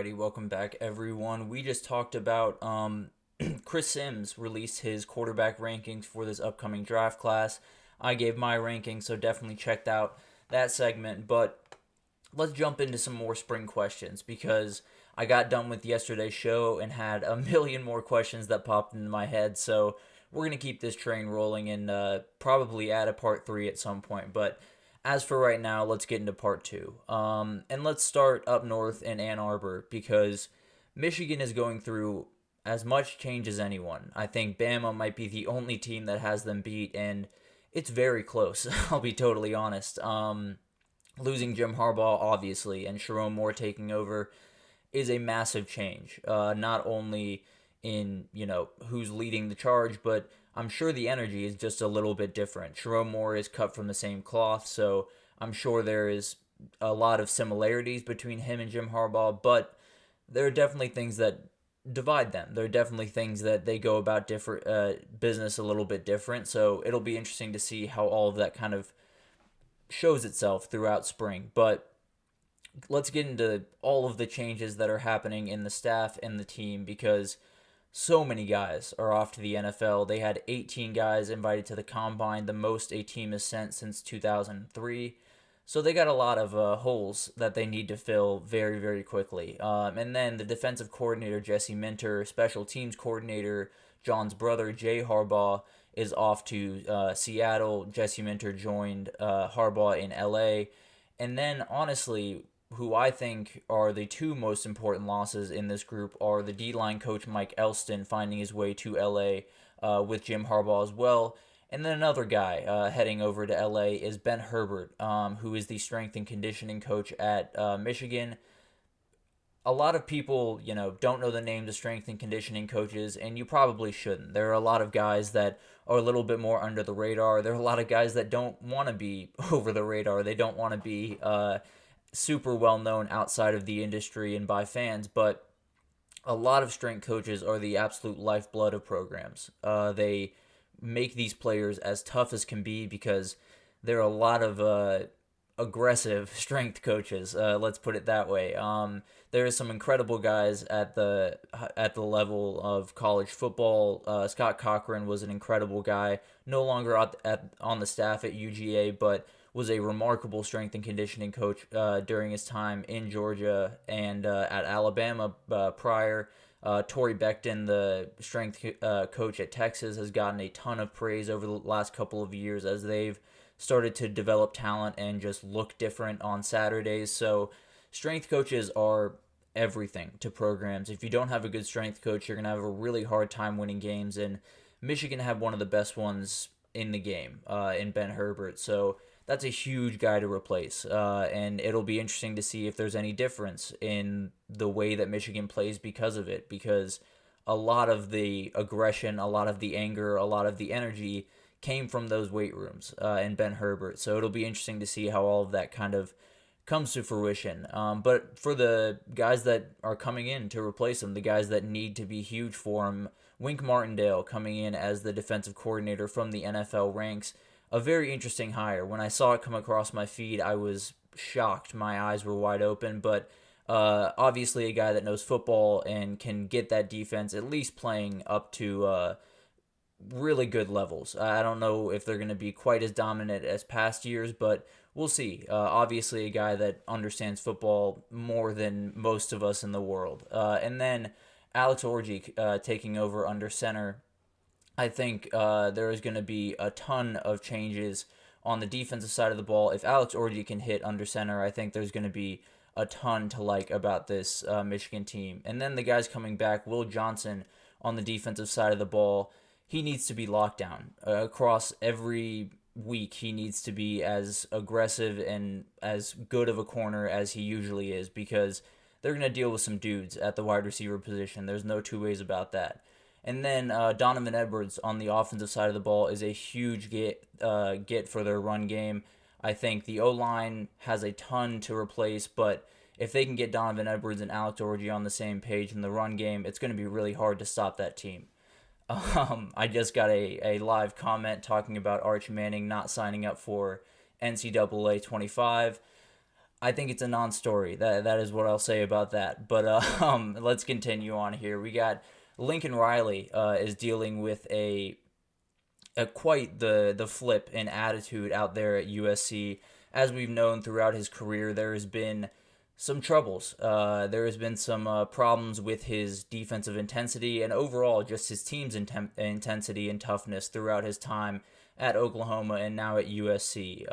Alrighty, welcome back, everyone. We just talked about Chris Sims released his quarterback rankings for this upcoming draft class. I gave my rankings, so definitely checked out that segment. But let's jump into some more spring questions because I got done with yesterday's show and had a million more questions that popped into my head. So we're going to keep this train rolling and probably add a part three at some point. But as for right now, let's get into part two. And let's start up north in Ann Arbor because Michigan is going through as much change as anyone. I think Bama might be the only team that has them beat, and it's very close. I'll be totally honest. Losing Jim Harbaugh, obviously, and Sharon Moore taking over is a massive change. Not only in who's leading the charge, but I'm sure the energy is just a little bit different. Sharon Moore is cut from the same cloth, so I'm sure there is a lot of similarities between him and Jim Harbaugh, but there are definitely things that divide them. There are definitely things that they go about different business a little bit different. So it'll be interesting to see how all of that kind of shows itself throughout spring. But let's get into all of the changes that are happening in the staff and the team because so many guys are off to the NFL. They had 18 guys invited to the combine, the most a team has sent since 2003. So they got a lot of holes that they need to fill very, very quickly. And then the defensive coordinator, Jesse Minter, special teams coordinator, John's brother, Jay Harbaugh, is off to Seattle. Jesse Minter joined Harbaugh in LA. And then, honestly, who I think are the two most important losses in this group are the D-line coach Mike Elston finding his way to LA with Jim Harbaugh as well. And then another guy heading over to LA is Ben Herbert, who is the strength and conditioning coach at Michigan. A lot of people, don't know the names of strength and conditioning coaches, and you probably shouldn't. There are a lot of guys that are a little bit more under the radar. There are a lot of guys that don't want to be over the radar. They don't want to be super well known outside of the industry and by fans, but a lot of strength coaches are the absolute lifeblood of programs. They make these players as tough as can be because there are a lot of aggressive strength coaches. Let's put it that way. There are some incredible guys at the level of college football. Scott Cochran was an incredible guy, no longer on the staff at UGA, but was a remarkable strength and conditioning coach during his time in Georgia and at Alabama prior. Torrey Becton, the strength coach at Texas, has gotten a ton of praise over the last couple of years as they've started to develop talent and just look different on Saturdays. So strength coaches are everything to programs. If you don't have a good strength coach, you're going to have a really hard time winning games. And Michigan had one of the best ones in the game in Ben Herbert. So that's a huge guy to replace. And it'll be interesting to see if there's any difference in the way that Michigan plays because of it. Because a lot of the aggression, a lot of the anger, a lot of the energy came from those weight rooms and Ben Herbert. So it'll be interesting to see how all of that kind of comes to fruition. But for the guys that are coming in to replace him, the guys that need to be huge for him, Wink Martindale coming in as the defensive coordinator from the NFL ranks, a very interesting hire. When I saw it come across my feed, I was shocked. My eyes were wide open, but obviously a guy that knows football and can get that defense at least playing up to really good levels. I don't know if they're going to be quite as dominant as past years, but we'll see. Obviously a guy that understands football more than most of us in the world. And then Alex Orji taking over under center. I think there is going to be a ton of changes on the defensive side of the ball. If Alex Orji can hit under center, I think there's going to be a ton to like about this Michigan team. And then the guys coming back, Will Johnson on the defensive side of the ball, he needs to be locked down. Across every week, he needs to be as aggressive and as good of a corner as he usually is because they're going to deal with some dudes at the wide receiver position. There's no two ways about that. And then Donovan Edwards on the offensive side of the ball is a huge get for their run game. I think the O-line has a ton to replace, but if they can get Donovan Edwards and Alex Orji on the same page in the run game, it's going to be really hard to stop that team. I just got a live comment talking about Arch Manning not signing up for NCAA 25. I think it's a non-story. That is what I'll say about that. But let's continue on here. We got Lincoln Riley is dealing with a quite the flip in attitude out there at USC. As we've known throughout his career, there has been some troubles. There has been some problems with his defensive intensity and overall just his team's intensity and toughness throughout his time at Oklahoma and now at USC.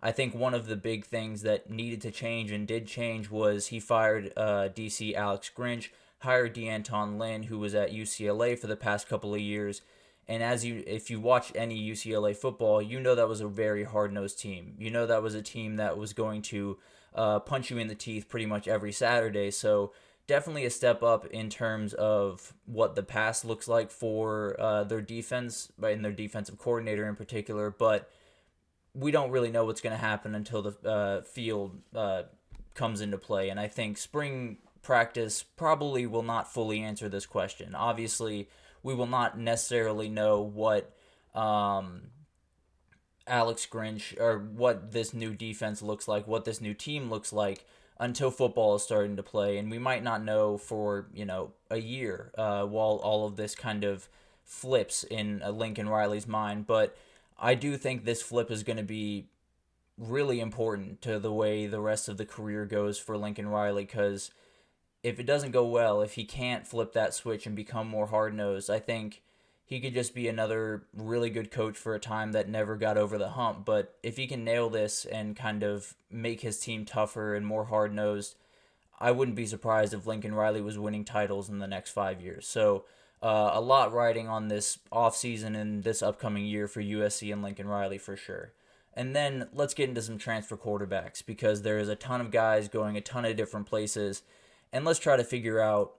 I think one of the big things that needed to change and did change was he fired DC Alex Grinch, hired DeAnton Lynn, who was at UCLA for the past couple of years. And if you watch any UCLA football, you know that was a very hard-nosed team. You know that was a team that was going to punch you in the teeth pretty much every Saturday. So definitely a step up in terms of what the pass looks like for their defense, and their defensive coordinator in particular. But we don't really know what's going to happen until the field comes into play. And I think spring practice probably will not fully answer this question. Obviously, we will not necessarily know what Alex Grinch or what this new defense looks like, what this new team looks like until football is starting to play. And we might not know for, a year while all of this kind of flips in Lincoln Riley's mind. But I do think this flip is going to be really important to the way the rest of the career goes for Lincoln Riley, because if it doesn't go well, if he can't flip that switch and become more hard-nosed, I think he could just be another really good coach for a time that never got over the hump. But if he can nail this and kind of make his team tougher and more hard-nosed, I wouldn't be surprised if Lincoln Riley was winning titles in the next 5 years. So a lot riding on this offseason and this upcoming year for USC and Lincoln Riley for sure. And then let's get into some transfer quarterbacks, because there is a ton of guys going a ton of different places. And let's try to figure out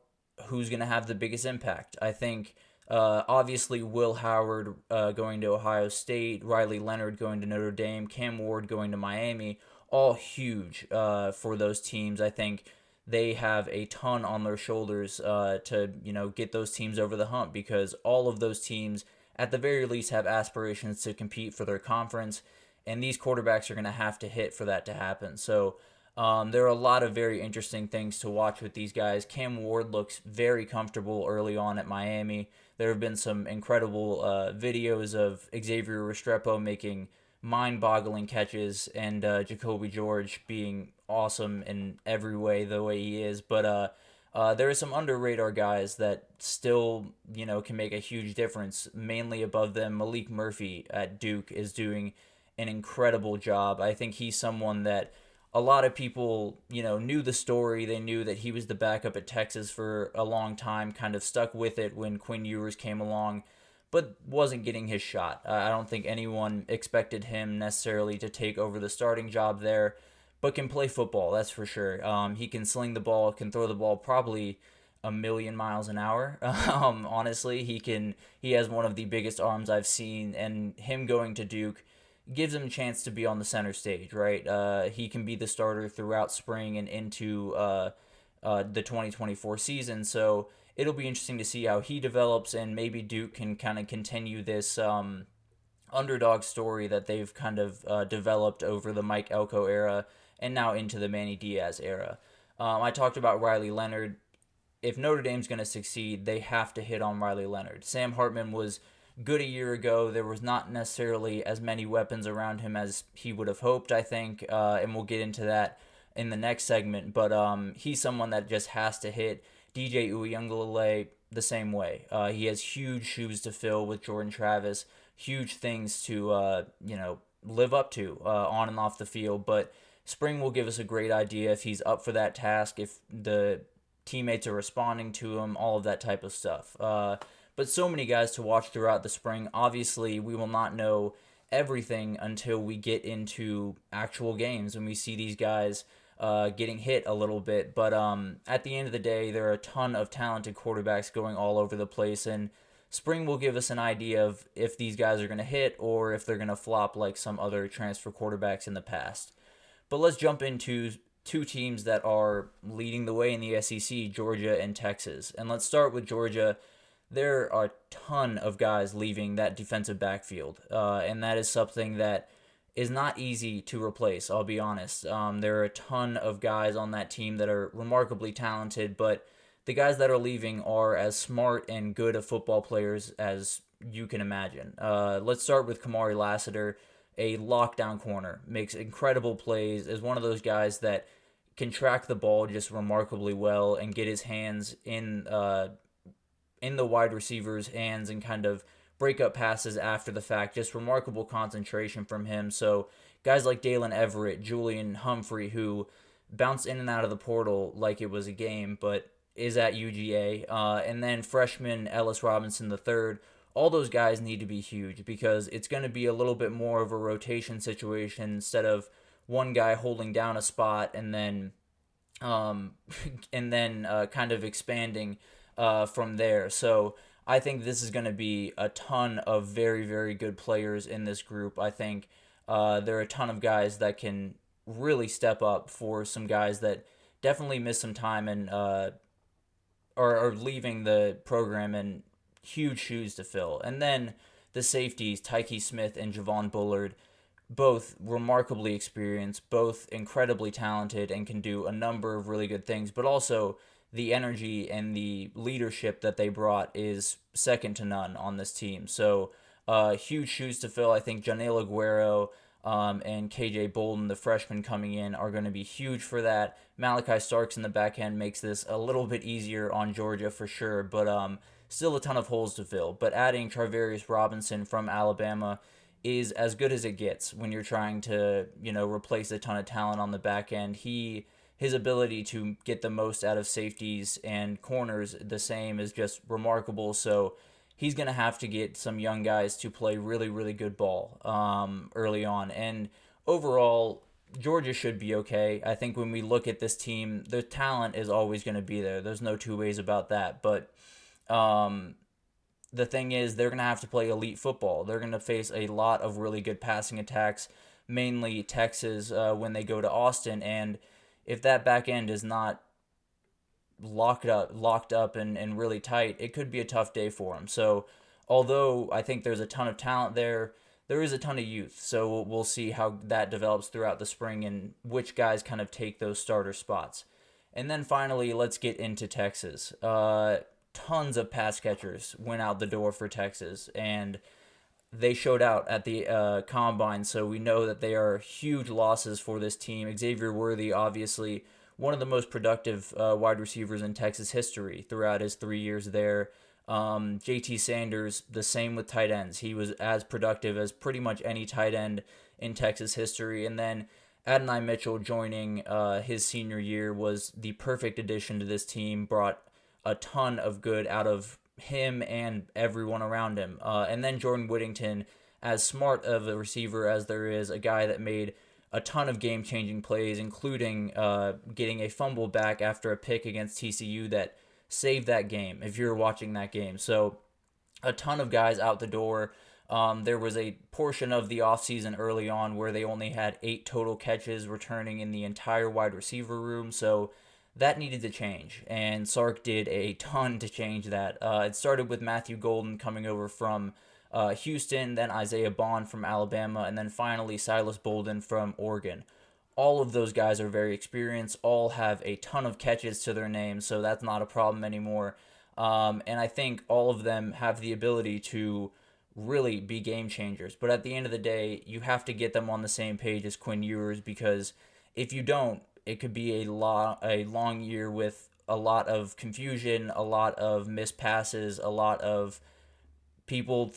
who's going to have the biggest impact. I think, obviously, Will Howard going to Ohio State, Riley Leonard going to Notre Dame, Cam Ward going to Miami, all huge for those teams. I think they have a ton on their shoulders to get those teams over the hump, because all of those teams, at the very least, have aspirations to compete for their conference, and these quarterbacks are going to have to hit for that to happen. So there are a lot of very interesting things to watch with these guys. Cam Ward looks very comfortable early on at Miami. There have been some incredible videos of Xavier Restrepo making mind-boggling catches and Jacoby George being awesome in every way, the way he is. But there are some under-radar guys that still, can make a huge difference, mainly above them. Malik Murphy at Duke is doing an incredible job. I think he's someone that a lot of people, knew the story. They knew that he was the backup at Texas for a long time, kind of stuck with it when Quinn Ewers came along, but wasn't getting his shot. I don't think anyone expected him necessarily to take over the starting job there, but can play football, that's for sure. He can sling the ball, can throw the ball probably a million miles an hour. Honestly, he has one of the biggest arms I've seen, and him going to Duke gives him a chance to be on the center stage, right? He can be the starter throughout spring and into the 2024 season. So it'll be interesting to see how he develops, and maybe Duke can kind of continue this underdog story that they've kind of developed over the Mike Elko era and now into the Manny Diaz era. I talked about Riley Leonard. If Notre Dame's going to succeed, they have to hit on Riley Leonard. Sam Hartman was good a year ago. There was not necessarily as many weapons around him as he would have hoped, I think, and we'll get into that in the next segment. But he's someone that just has to hit. DJ Uiagalelei the same way. He has huge shoes to fill with Jordan Travis, huge things to live up to on and off the field. But spring will give us a great idea if he's up for that task, if the teammates are responding to him, all of that type of stuff. But so many guys to watch throughout the spring. Obviously, we will not know everything until we get into actual games and we see these guys getting hit a little bit. But at the end of the day, there are a ton of talented quarterbacks going all over the place, and spring will give us an idea of if these guys are going to hit or if they're going to flop like some other transfer quarterbacks in the past. But let's jump into two teams that are leading the way in the SEC, Georgia and Texas. And let's start with Georgia. There are a ton of guys leaving that defensive backfield, and that is something that is not easy to replace, I'll be honest. There are a ton of guys on that team that are remarkably talented, but the guys that are leaving are as smart and good of football players as you can imagine. Let's start with Kamari Lassiter, a lockdown corner, makes incredible plays, is one of those guys that can track the ball just remarkably well and get his hands in the wide receiver's hands and kind of break up passes after the fact. Just remarkable concentration from him. So guys like Dalen Everett, Julian Humphrey, who bounce in and out of the portal like it was a game, but is at UGA, and then freshman Ellis Robinson III. All those guys need to be huge because it's going to be a little bit more of a rotation situation instead of one guy holding down a spot and then um, kind of expanding from there. So I think this is going to be a ton of very, very good players in this group. I think there are a ton of guys that can really step up for some guys that definitely missed some time and are leaving the program in huge shoes to fill. And then the safeties, Tyke Smith and Javon Bullard, both remarkably experienced, both incredibly talented, and can do a number of really good things. But also, the energy and the leadership that they brought is second to none on this team. So, huge shoes to fill. I think Janelle Aguero and KJ Bolden, the freshman coming in, are going to be huge for that. Malachi Starks in the back end makes this a little bit easier on Georgia for sure, but still a ton of holes to fill. But adding Charvarius Robinson from Alabama is as good as it gets when you're trying to, replace a ton of talent on the back end. His ability to get the most out of safeties and corners the same is just remarkable. So he's going to have to get some young guys to play really, really good ball early on. And overall, Georgia should be okay. I think when we look at this team, the talent is always going to be there. There's no two ways about that. But the thing is, they're going to have to play elite football. They're going to face a lot of really good passing attacks, mainly Texas when they go to Austin. And if that back end is not locked up and really tight, it could be a tough day for them. So although I think there's a ton of talent there, there is a ton of youth. So we'll see how that develops throughout the spring and which guys kind of take those starter spots. And then finally, let's get into Texas. Tons of pass catchers went out the door for Texas, and they showed out at the combine, so we know that they are huge losses for this team. Xavier Worthy, obviously, one of the most productive wide receivers in Texas history throughout his 3 years there. JT Sanders, the same with tight ends. He was as productive as pretty much any tight end in Texas history. And then Adonai Mitchell joining his senior year was the perfect addition to this team, brought a ton of good out of him and everyone around him. And then Jordan Whittington, as smart of a receiver as there is, a guy that made a ton of game-changing plays, including getting a fumble back after a pick against TCU that saved that game, if you're watching that game. So a ton of guys out the door. There was a portion of the offseason early on where they only had 8 total catches returning in the entire wide receiver room. So that needed to change, and Sark did a ton to change that. It started with Matthew Golden coming over from Houston, then Isaiah Bond from Alabama, and then finally Silas Bolden from Oregon. All of those guys are very experienced, all have a ton of catches to their name, so that's not a problem anymore. And I think all of them have the ability to really be game changers. But at the end of the day, you have to get them on the same page as Quinn Ewers, because if you don't, it could be a long year with a lot of confusion, a lot of missed passes, a lot of people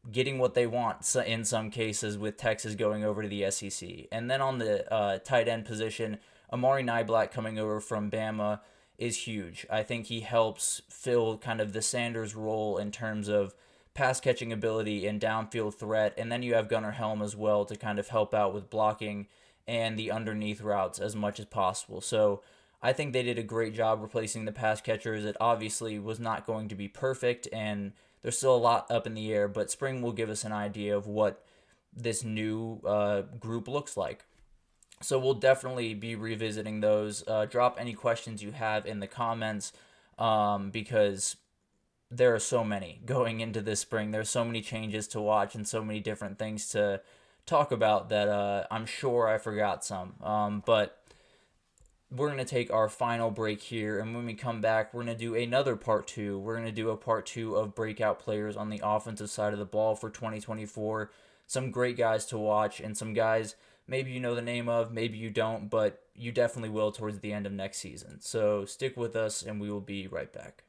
getting what they want in some cases, with Texas going over to the SEC. And then on the tight end position, Amari Niblack coming over from Bama is huge. I think he helps fill kind of the Sanders role in terms of pass catching ability and downfield threat. And then you have Gunnar Helm as well to kind of help out with blocking and the underneath routes as much as possible. So I think they did a great job replacing the pass catchers. It obviously was not going to be perfect, and there's still a lot up in the air, but spring will give us an idea of what this new group looks like. So we'll definitely be revisiting those. Drop any questions you have in the comments, because there are so many going into this spring. There's so many changes to watch and so many different things to talk about that I'm sure I forgot some. But we're going to take our final break here, and when we come back, we're going to do another part two. We're going to do a part two of breakout players on the offensive side of the ball for 2024. Some great guys to watch, and some guys maybe you know the name of, maybe you don't, but you definitely will towards the end of next season. So stick with us, and we will be right back.